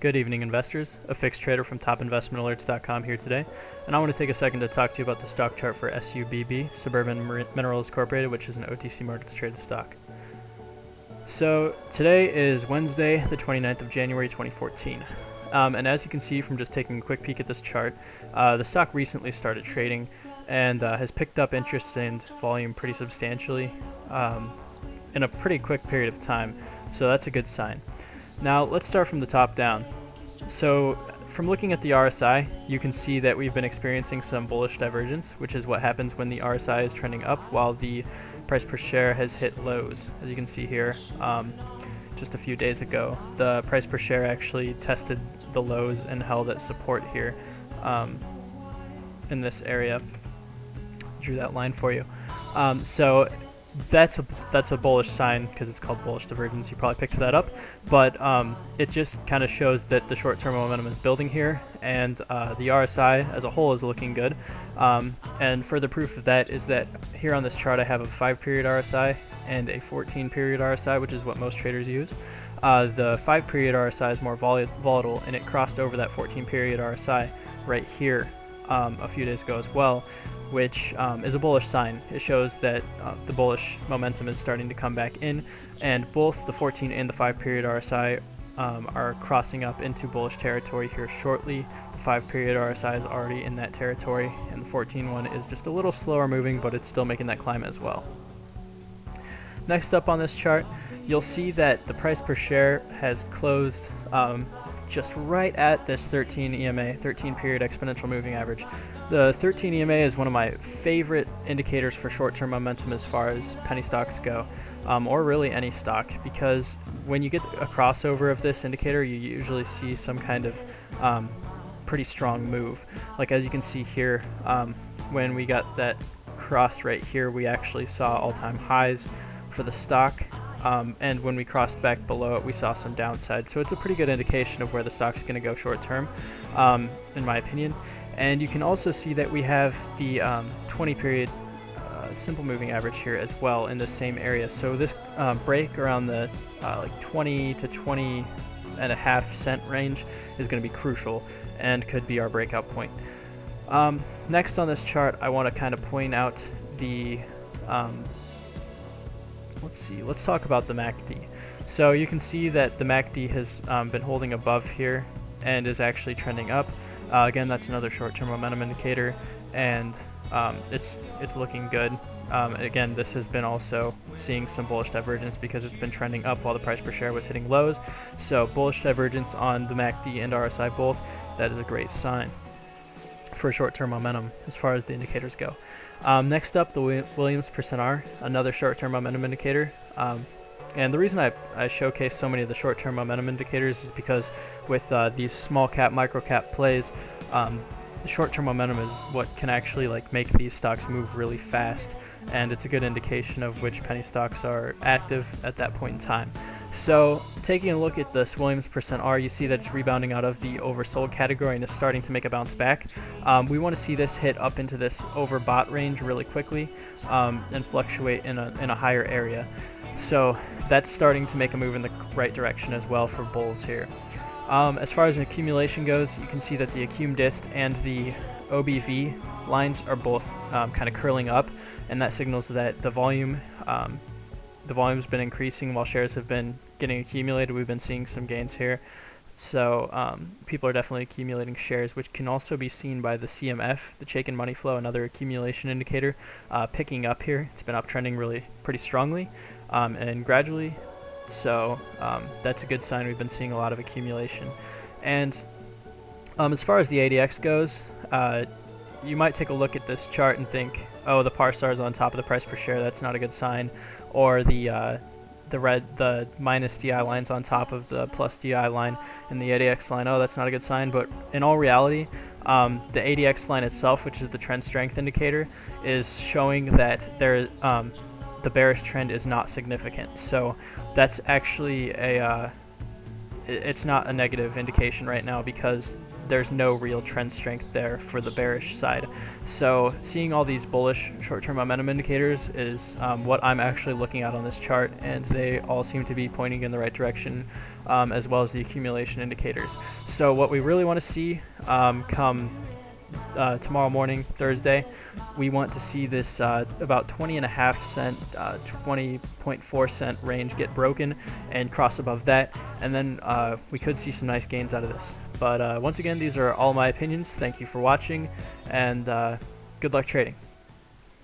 Good evening, investors. A fixed trader from topinvestmentalerts.com here today, and I want to take a second to talk to you about the stock chart for SUBB, Suburban Minerals Incorporated, which is an OTC markets traded stock. So today is Wednesday, the 29th of January 2014. And as you can see from just taking a quick peek at this chart, the stock recently started trading and has picked up interest and volume pretty substantially in a pretty quick period of time. So that's a good sign. Now let's start from the top down. So from looking at the RSI, you can see that we've been experiencing some bullish divergence, which is what happens when the RSI is trending up while the price per share has hit lows. As you can see here, just a few days ago, the price per share actually tested the lows and held at support here in this area. Drew that line for you. So that's a bullish sign because it's called bullish divergence. You probably picked that up, but it just kind of shows that the short-term momentum is building here, and the RSI as a whole is looking good. And further proof of that is that here on this chart I have a 5-period RSI and a 14-period RSI, which is what most traders use. The 5-period RSI is more volatile, and it crossed over that 14-period RSI right here a few days ago as well, which is a bullish sign. It shows that the bullish momentum is starting to come back in, and both the 14 and the 5-period RSI are crossing up into bullish territory here shortly. The 5-period RSI is already in that territory, and the 14 one is just a little slower moving, but it's still making that climb as well. Next up on this chart, you'll see that the price per share has closed just right at this 13 EMA, 13-period exponential moving average. The 13 EMA is one of my favorite indicators for short-term momentum as far as penny stocks go, or really any stock, because when you get a crossover of this indicator, you usually see some kind of pretty strong move. Like as you can see here, when we got that cross right here, we actually saw all-time highs for the stock. And when we crossed back below it, we saw some downside. So it's a pretty good indication of where the stock's going to go short term, in my opinion. And you can also see that we have the 20-period simple moving average here as well in the same area. So this break around the like 20 to 20 and a half cent range is going to be crucial and could be our breakout point. Next on this chart, I want to kind of point out the let's talk about the MACD. So you can see that the MACD has been holding above here and is actually trending up. Again, that's another short-term momentum indicator, and it's looking good. Again, this has been also seeing some bullish divergence because it's been trending up while the price per share was hitting lows. So bullish divergence on the MACD and RSI both, that is a great sign for short-term momentum as far as the indicators go. Next up, the Williams %R, another short-term momentum indicator. And the reason I showcase so many of the short-term momentum indicators is because with these small cap, micro cap plays, the short-term momentum is what can actually make these stocks move really fast, and it's a good indication of which penny stocks are active at that point in time. So taking a look at this Williams %R, you see that it's rebounding out of the oversold category and is starting to make a bounce back. We want to see this hit up into this overbought range really quickly and fluctuate in a higher area. So that's starting to make a move in the right direction as well for bulls here. As far as an accumulation goes, you can see that the accum dist and the OBV lines are both kind of curling up, and that signals that the volume's been increasing while shares have been getting accumulated. We've been seeing some gains here. So people are definitely accumulating shares, which can also be seen by the CMF, the Chaikin Money Flow, another accumulation indicator, picking up here. It's been uptrending really pretty strongly and gradually. So that's a good sign. We've been seeing a lot of accumulation. And as far as the ADX goes, you might take a look at this chart and think, oh, the par star is on top of the price per share. That's not a good sign. Or the minus DI line's on top of the plus DI line, and the ADX line, oh, that's not a good sign. But in all reality, the ADX line itself, which is the trend strength indicator, is showing that the bearish trend is not significant. So that's actually it's not a negative indication right now, because there's no real trend strength there for the bearish side. So seeing all these bullish short-term momentum indicators is what I'm actually looking at on this chart, and they all seem to be pointing in the right direction, as well as the accumulation indicators. So what we really want to see come tomorrow morning, Thursday, we want to see this about 20.5 cent, 20.4 cent range get broken and cross above that, and then we could see some nice gains out of this. But once again, these are all my opinions. Thank you for watching, and good luck trading.